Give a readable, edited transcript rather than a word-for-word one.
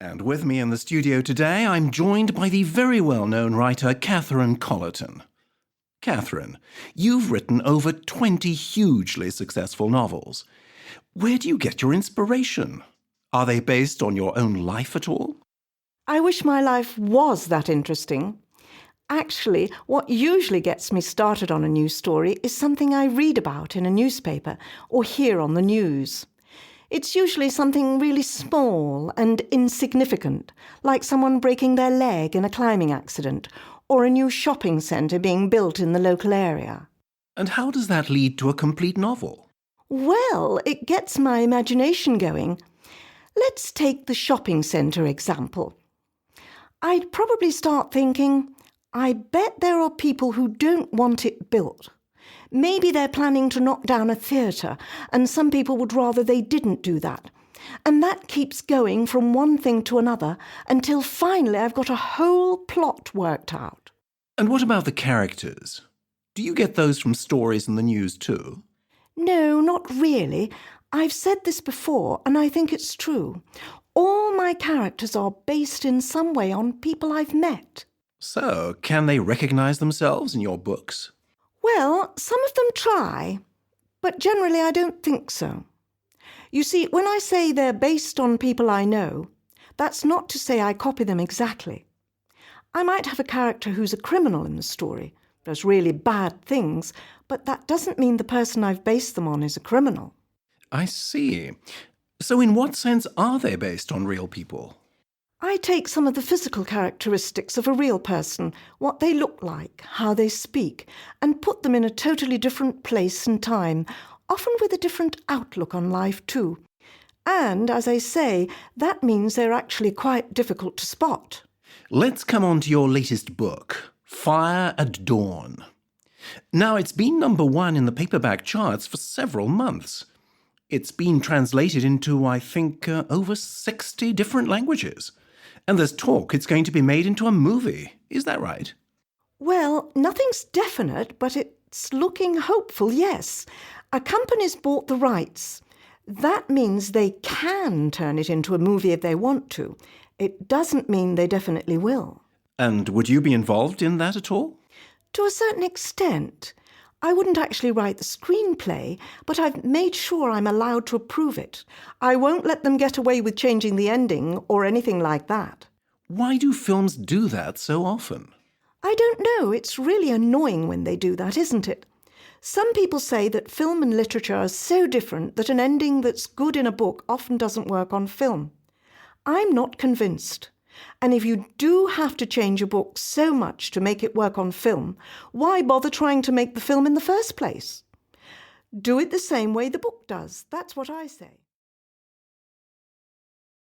And with me in the studio today, I'm joined by the very well-known writer Catherine Collerton. Catherine, you've written over 20 hugely successful novels. Where do you get your inspiration? Are they based on your own life at all? I wish my life was that interesting. Actually, what usually gets me started on a new story is something I read about in a newspaper or hear on the news. It's usually something really small and insignificant, like someone breaking their leg in a climbing accident or a new shopping centre being built in the local area. And how does that lead to a complete novel? Well, it gets my imagination going. Let's take the shopping centre example. I'd probably start thinking, I bet there are people who don't want it built. Maybe they're planning to knock down a theatre, and some people would rather they didn't do that. And that keeps going from one thing to another until finally I've got a whole plot worked out. And what about the characters? Do you get those from stories in the news too? No, not really. I've said this before, and I think it's true. All my characters are based in some way on people I've met. So, can they recognize themselves in your books? Well, some of them try, but generally I don't think so. You see, when I say they're based on people I know, that's not to say I copy them exactly. I might have a character who's a criminal in the story, does really bad things, but that doesn't mean the person I've based them on is a criminal. I see. So in what sense are they based on real people? I take some of the physical characteristics of a real person, what they look like, how they speak, and put them in a totally different place and time, often with a different outlook on life too. And, as I say, that means they're actually quite difficult to spot. Let's come on to your latest book, Fire at Dawn. Now, it's been #1 in the paperback charts for several months. It's been translated into, I think, over 60 different languages. And there's talk it's going to be made into a movie. Is that right? Well, nothing's definite, but it's looking hopeful, yes. A company's bought the rights. That means they can turn it into a movie if they want to. It doesn't mean they definitely will. And would you be involved in that at all? To a certain extent. I wouldn't actually write the screenplay, but I've made sure I'm allowed to approve it. I won't let them get away with changing the ending or anything like that. Why do films do that so often? I don't know. It's really annoying when they do that, isn't it? Some people say that film and literature are so different that an ending that's good in a book often doesn't work on film. I'm not convinced. And if you do have to change a book so much to make it work on film, why bother trying to make the film in the first place? Do it the same way the book does. That's what I say.